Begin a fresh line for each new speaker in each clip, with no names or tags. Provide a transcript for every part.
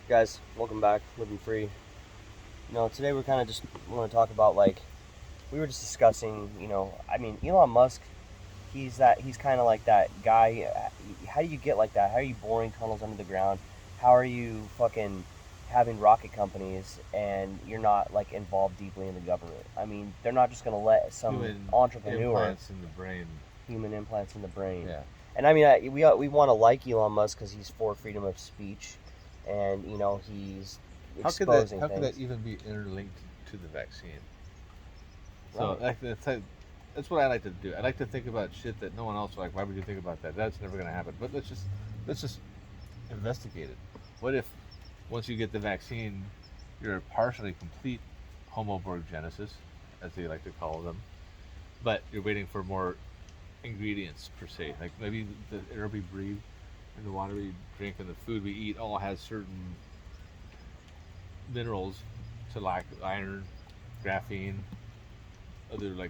Guys, welcome back. Living Free. Today we're kind of just want to talk about we were just discussing. Elon Musk. He's kind of like that guy. How do you get like that? How are you boring tunnels under the ground? How are you fucking having rocket companies and you're not like involved deeply in the government? I mean, they're not just gonna let some
Human
entrepreneur
implants in the brain.
human implants in the brain.
Yeah.
And I mean, we want to like Elon Musk because he's for freedom of speech, and he's
How
exposing
could
things.
that even be interlinked to the vaccine?
Right.
So that's what I like to do. I like to think about shit that no one else like. Why would you think about that? That's never going to happen. But let's just investigate it. What if once you get the vaccine, you're a partially complete homoborgenesis, as they like to call them, but you're waiting for more ingredients per se. Like maybe the air we breathe and the water we drink and the food we eat all has certain minerals to like iron, graphene, other like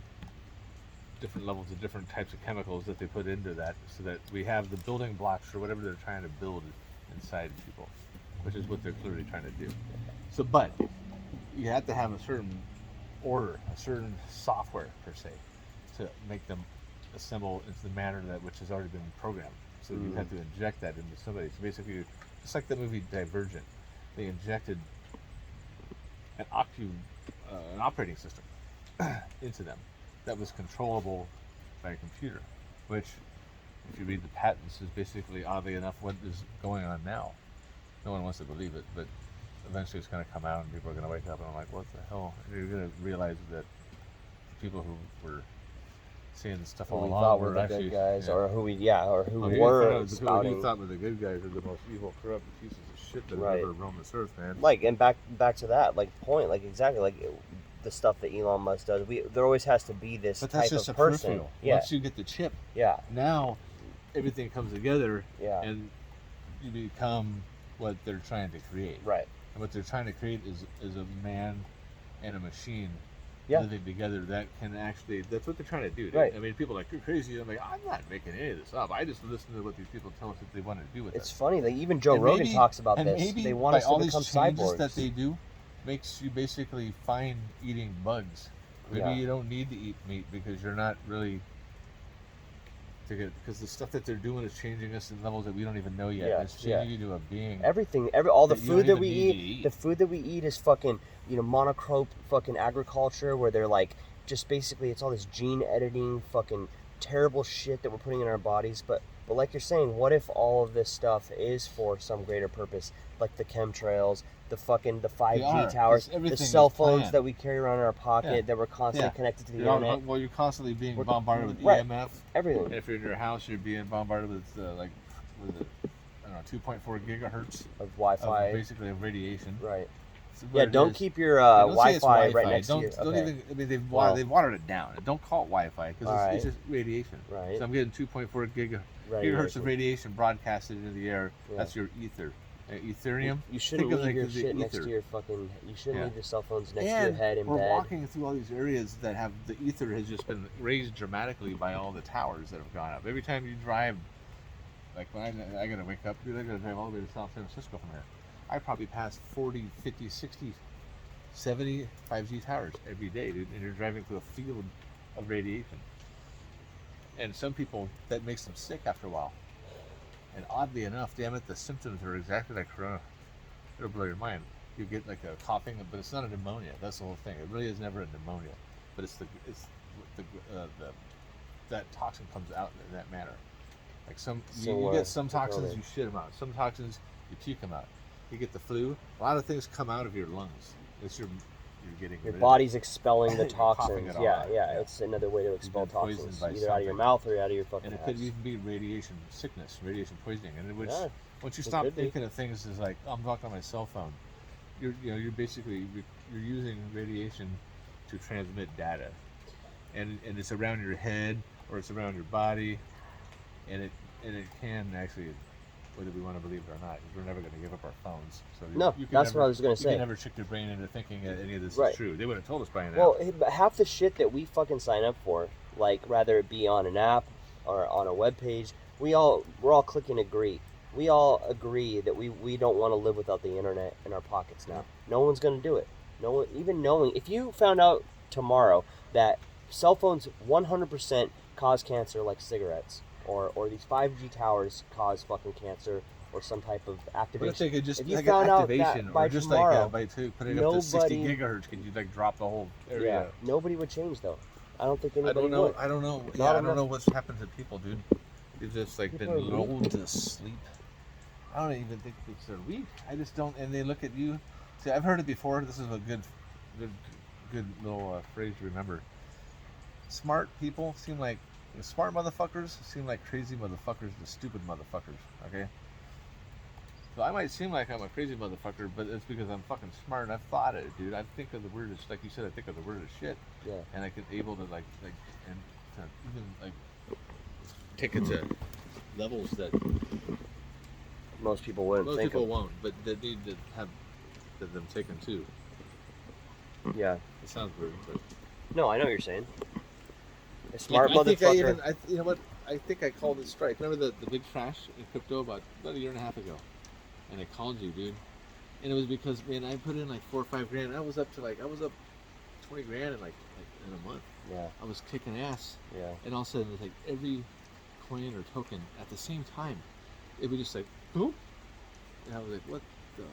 different levels of different types of chemicals that they put into that so that we have the building blocks for whatever they're trying to build inside people, which is what they're clearly trying to do. So, but you have to have a certain order, a certain software per se, to make them assemble into the manner that which has already been programmed. So you have to inject that into somebody. So basically, just like the movie Divergent, they injected an operating system into them that was controllable by a computer, which, if you read the patents, is basically, oddly enough, what is going on now. No one wants to believe it, but eventually it's going to come out and people are going to wake up and I'm like, what the hell? And you're going to realize that people who were saying this stuff all
we
along
thought
were
were the
actually
good guys,
yeah.
or who
Well,
were
the people
spouting.
you thought were the good guys are the most evil, corrupt pieces of shit that
Right.
have ever roamed this earth, man.
And back to that point, exactly the stuff that Elon Musk does. There always has to be this
But that's
type
just
of
a
person.
peripheral.
Yeah,
Once you get the chip,
yeah,
now everything comes together
yeah.
and you become what they're trying to create.
Right.
And what they're trying to create is a man and a machine living together that can actually, that's what they're trying to do.
Right.
I mean, people are like, you're crazy. I'm like, I'm not making any of this up. I just listen to what these people tell us that they want to do with us.
It's funny, even Joe Rogan talks about this.
Maybe
They want
by
us to
all
become
these changes
cyborgs.
that they do makes you basically fine eating bugs. Maybe you don't need to eat meat because you're not really, because the stuff that they're doing is changing us in levels that we don't even know yet.
Yeah,
It's changing you to a being.
All the
that you
food
don't
that we
even need to
eat,
eat.
the food that we eat is fucking, monocrop fucking agriculture where they're just basically it's all this gene editing fucking terrible shit that we're putting in our bodies. But like you're saying, what if all of this stuff is for some greater purpose, like the chemtrails, the 5G towers, the cell phones that we carry around in our pocket that we're constantly connected to the internet.
Well, you're constantly being bombarded with
right.
EMF.
Everything.
And if you're in your house, you're being bombarded with I don't know, 2.4 gigahertz
of Wi-Fi,
basically of radiation.
Right.
So
yeah, don't keep your Wi-Fi right next to you.
Don't even. I mean, they've watered it down. Don't call it Wi-Fi because it's just radiation.
Right.
So I'm getting 2.4 gigahertz of radiation broadcasted into the air. Yeah. That's your ether. Ethereum.
You shouldn't leave your shit next to your fucking. You shouldn't leave your cell phones next to your head in bed.
We're walking through all these areas that have the ether has just been raised dramatically by all the towers that have gone up. Every time you drive, like when I gotta wake up, dude, I gotta drive all the way to South San Francisco from here. I probably pass 40, 50, 60, 70 5G towers every day, dude, and you're driving through a field of radiation. And some people, that makes them sick after a while. And oddly enough, damn it, the symptoms are exactly like corona. It'll blow your mind. You get like a coughing, but it's not a pneumonia. That's the whole thing. It really is never a pneumonia, but that toxin comes out in that manner. Like you get some toxins, you shit them out. Some toxins, you puke them out. You get the flu. A lot of things come out of your lungs. It's you're getting
your body's expelling the toxins. Yeah, it's another way to expel toxins, either out of your mouth or out of your fucking
ass. And it could even be radiation sickness, radiation poisoning. And which once you stop thinking of things as like, I'm talking on my cell phone, you're using radiation to transmit data, and it's around your head or it's around your body, and it can actually, whether we want to believe it or not, we're never going to give up our phones. So
that's what I was going to say.
You can never trick your brain into thinking that any of this is true. They would have told us by now.
Well, half the shit that we fucking sign up for, like rather it be on an app or on a web page, we're all clicking agree. we all agree that we don't want to live without the internet in our pockets now. No one's going to do it. No one, even knowing, if you found out tomorrow that cell phones 100% cause cancer like cigarettes, or these 5G towers cause fucking cancer, or some type of activation.
What if they could just
if you
like
found
an
out
activation,
that by
or just
tomorrow,
like by putting up to 60
nobody-
gigahertz, could you like drop the whole area?
yeah, nobody would change though. I don't think anybody
I don't know.
would.
I don't know.
Not
Yeah, I don't
enough-
know what's happened to people, dude. They've just like
People
been
are weak.
lulled to sleep. I don't even think it's they're weak. I just don't. And they look at you. See, I've heard it before. This is a good little phrase to remember. Smart people seem like smart motherfuckers seem like crazy motherfuckers to stupid motherfuckers. Okay. So I might seem like I'm a crazy motherfucker, but it's because I'm fucking smart and I've thought it, dude. I think of the weirdest, like you said, I think of the weirdest shit.
Yeah.
And I can able to like and to even like take it to levels that
Most people wouldn't
most
think
people
of.
won't, but they need to have them taken too.
Yeah.
It sounds weird, but
No, I know what you're saying. A smart
I think
motherfucker.
you know what? I think I called it strike. Remember the big crash in crypto about a year and a half ago, and I called you, dude. And it was because man, I put in like 4 or 5 grand. I was up 20 grand in like in a month.
Yeah.
I was kicking ass.
Yeah.
And all of a sudden, it's like every coin or token at the same time, it was just like boom. And I was like, what the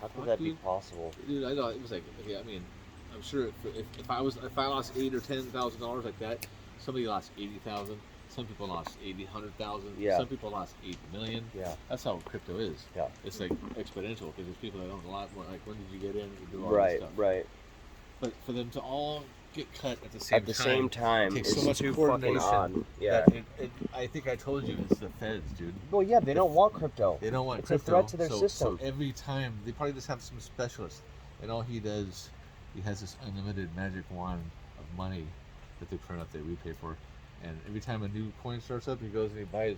How could
fuck,
that be
dude?
possible?
Dude, I know it was like, yeah, I mean, I'm sure if I lost $8,000 or $10,000 like that, somebody lost 80,000. Some people lost 100,000.
Yeah.
Some people lost 8 million.
Yeah.
That's how crypto is.
Yeah.
It's like exponential because there's people that own a lot more. Like, when did you get in to do all this
Right.
stuff?
Right.
But for them to all get cut at the same
At the same time,
takes
it's
so much
too fucking
coordination.
odd. Yeah.
that I think I told you it's the feds, dude.
Well, yeah, they don't want crypto.
They don't want
It's a
crypto.
threat to their
so,
system.
So every time they probably just have some specialist, and all he does, he has this unlimited magic wand of money that they print up that we pay for, and every time a new coin starts up, he goes and he buys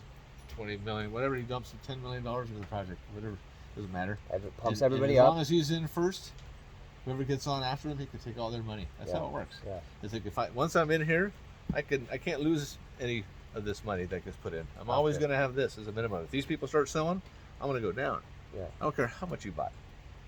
20 million, whatever, he dumps $10 million into the project, whatever, doesn't matter.
It pumps
And
everybody
as
up.
long as he's in first, whoever gets on after him, he can take all their money. That's
Yeah.
how it works.
Yeah.
It's like once I'm in here, I can't lose any of this money that gets put in. I'm always
Okay.
going to have this as a minimum. If these people start selling, I'm going to go down.
Yeah.
I don't care how much you buy.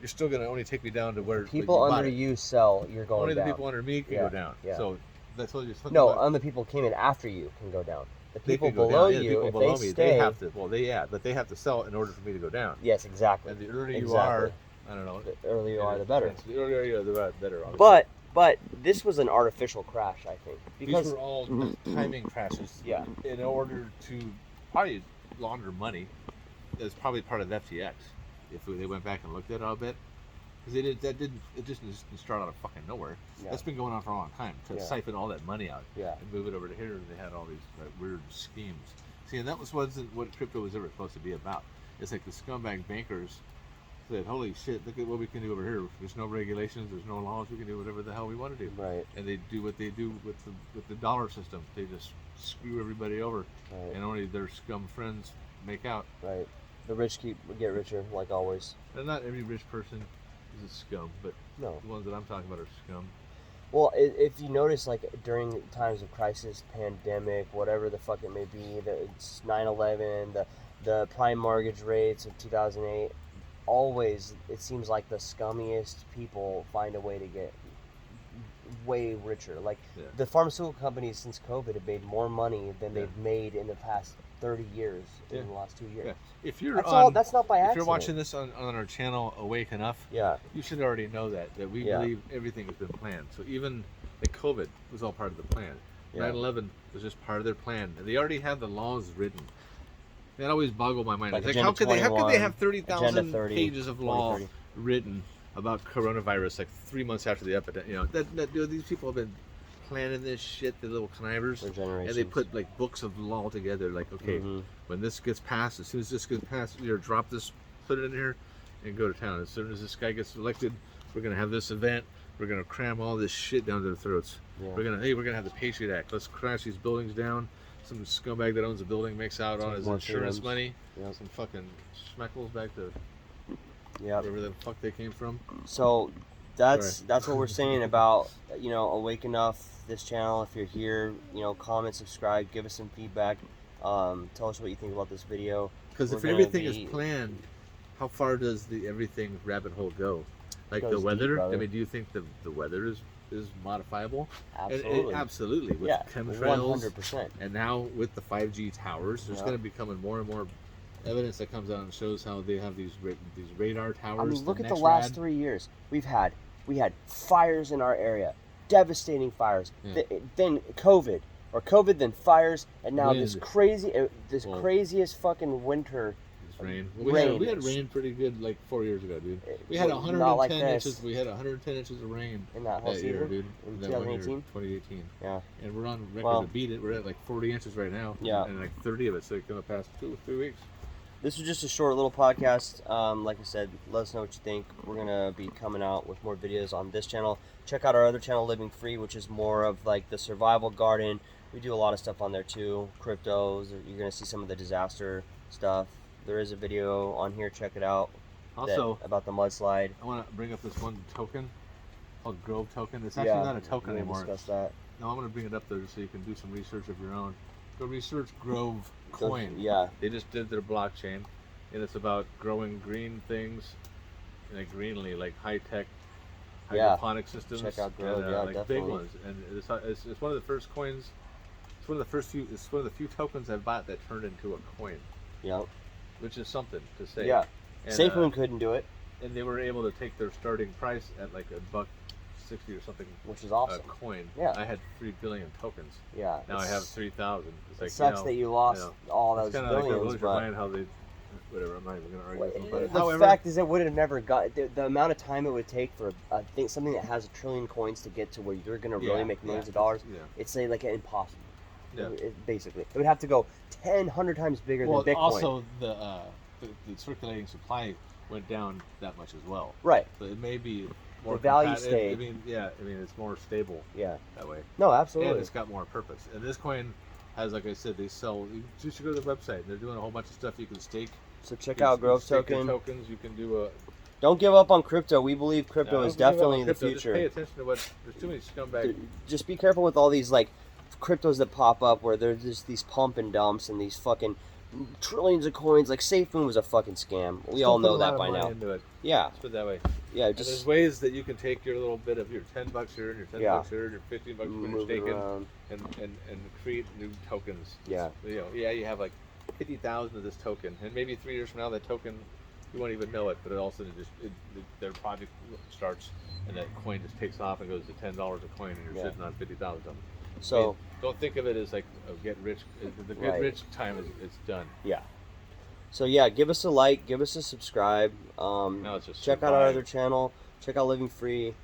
You're still going to only take me down to where
People
you bought
under
it.
you sell, you're going
Only
down.
the people under me can
Yeah,
go down.
yeah.
So that's told you something.
No,
about,
on the people came in after you can go down. The
they
people
can go
below
down. Yeah, the
you,
people
if
below
they
me,
stay,
they have to. Well, but they have to sell in order for me to go down.
yes, exactly.
And the earlier you
Exactly.
are, I don't know.
The earlier you are, the better.
The earlier you are, the better. Obviously.
But this was an artificial crash, I think, because
these were all timing crashes.
Yeah.
In order to probably launder money, as probably part of FTX. If they went back and looked at it a bit, because it just didn't start out of fucking nowhere.
Yeah.
That's been going on for a long time to
Yeah.
siphon all that money out
Yeah.
and move it over to here. And they had all these weird schemes. See, and that wasn't what crypto was ever supposed to be about. It's like the scumbag bankers said, "Holy shit! Look at what we can do over here. There's no regulations. There's no laws. We can do whatever the hell we want to do."
right,
And they do what they do with the dollar system. They just screw everybody over,
right,
and only their scum friends make out.
right. The rich get richer, like always.
And not every rich person is a scum, but
No.
the ones that I'm talking about are scum.
Well, if you notice, like during times of crisis, pandemic, whatever the fuck it may be, it's 9/11, the prime mortgage rates of 2008, always it seems like the scummiest people find a way to get way richer. Like
Yeah.
the pharmaceutical companies since COVID have made more money than
Yeah.
they've made in the past 30 years,
Yeah.
in the last 2 years.
Yeah. If you're
That's
on,
all. That's not by
if
accident.
you're watching this on our channel, Awake Enough,
Yeah.
you should already know that we
Yeah.
believe everything has been planned. So even like COVID was all part of the plan.
Yeah.
9/11 was just part of their plan, and they already have the laws written. That always boggled my mind.
Like
It's like, how could they
21,
have 30,000
Agenda 30,
pages of law
2030.
written about coronavirus like 3 months after the epidemic? You know, dude, these people have been planning this shit, the little connivers,
For
and
generations.
they put like books of law together. Like, okay,
Mhm.
when this gets passed, as soon as this gets passed, you drop this, put it in here, and go to town. As soon as this guy gets elected, we're gonna have this event. We're gonna cram all this shit down their throats.
Yeah.
We're gonna have the Patriot Act. Let's crash these buildings down. Some scumbag that owns a building makes out on
Take
his
more
insurance
freedoms.
money.
Yeah.
Some fucking schmeckles back to
Yeah.
wherever the fuck they came from.
So that's what we're saying about, Awake Enough, this channel. If you're here, comment, subscribe, give us some feedback. Tell us what you think about this video.
Because if
We're gonna
everything
be-
is planned, how far does the everything rabbit hole go? Like
Goes
the
deep,
weather.
brother.
I mean, do you think the weather is modifiable?
Absolutely.
Absolutely. With
Yeah,
chemtrails
100%.
and now with the 5G towers, there's
Yeah.
going to be coming more and more evidence that comes out and shows how they have these radar towers.
I mean, look at the
NextRad.
last 3 years. We had fires in our area, devastating fires.
Yeah.
Then COVID, then fires, and now this
Wind. Well,
craziest fucking winter.
It's rain.
Rain.
We had rain pretty good like 4 years ago, dude. We had
Not
110
like this.
inches. We had 110 inches of rain
In that whole
that year,
season,
dude.
in
That 1 year,
2018.
2018.
Yeah.
And we're on record
Well-
to beat it. We're at like 40 inches right now.
Yeah.
And like 30 of it, so it's gonna pass 2-3 weeks.
This was just a short little podcast. Like I said, let us know what you think. We're gonna be coming out with more videos on this channel. Check out our other channel, Living Free, which is more of like the survival garden. We do a lot of stuff on there too. Cryptos. You're gonna see some of the disaster stuff. There is a video on here. Check it out.
Also,
about the mudslide.
I want to bring up this one token called Grove Token. It's actually not a token
we'll
anymore.
Discuss that.
No, I'm going to bring it up there so you can do some research of your own. Go research Grove Coin.
Yeah.
They just did their blockchain, and it's about growing green things, like greenly, like high-tech
Yeah.
hydroponic systems.
Check out Grove,
and,
yeah,
like
definitely.
big ones. And it's one of the first coins. It's one of the first few. It's one of the few tokens I bought that turned into a coin,
Yep.
which is something to say.
Yeah.
And,
SafeMoon couldn't do it,
and they were able to take their starting price at like $1.60 or something
which is awesome.
a coin.
Yeah.
I had 3 billion tokens.
Yeah.
Now I have 3,000. It's
It
like
sucks that you lost all those
it's kind of like
billions,
blows your
but
mind how they. Whatever. I'm not even going to argue with them. But
the
however,
fact is, it would have never got the amount of time it would take for I think something that has 1 trillion coins to get to where you're gonna really make millions of dollars.
Yeah.
It's like impossible.
Yeah.
Basically, it would have to go 100 times bigger than Bitcoin.
also the circulating supply went down that much as well.
Right.
So it may be more
The value
I
stayed.
mean, it's more stable
Yeah.
that way.
No,
And
absolutely.
it's got more purpose. And this coin has, like I said, they sell. You should go to the website. They're doing a whole bunch of stuff. You can stake.
So check
You
out
can
Grove
stake your
Token.
tokens. You can do a.
Don't give up on crypto. We believe crypto is
Don't give up on
definitely the
crypto. Just pay
future.
attention to what. There's too many scumbags.
Just be careful with all these like cryptos that pop up where there's just these pump and dumps and these fucking trillions of coins. Like SafeMoon was a fucking scam. We all know that by now.
Into it.
Yeah,
Let's put it that way.
yeah.
And there's
Just
ways that you can take your little bit of your $10 here and your $10
Yeah.
here and your $15 when you're
move it
staking
around.
and create new tokens.
Yeah.
You have like 50,000 of this token, and maybe 3 years from now that token you won't even know it, but it all of a sudden their project starts and that coin just takes off and goes to $10 a coin, and you're
Yeah.
sitting on 50,000 of them.
So
Don't think of it as like a get rich. The get
Right.
rich time is done.
yeah. So yeah, give us a like, give us a subscribe.
Now it's just
Check out our
survive.
other channel. Check out Living Free.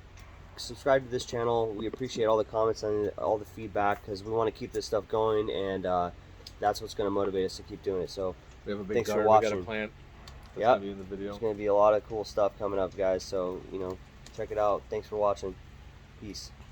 Subscribe to this channel. We appreciate all the comments and all the feedback because we want to keep this stuff going, and that's what's going to motivate us to keep doing it. So
We have a big
Thanks for
garden. We got
watching.
a plant. That's
Yep.
gonna be in the video.
there's going to be a lot of cool stuff coming up, guys. So check it out. Thanks for watching. Peace.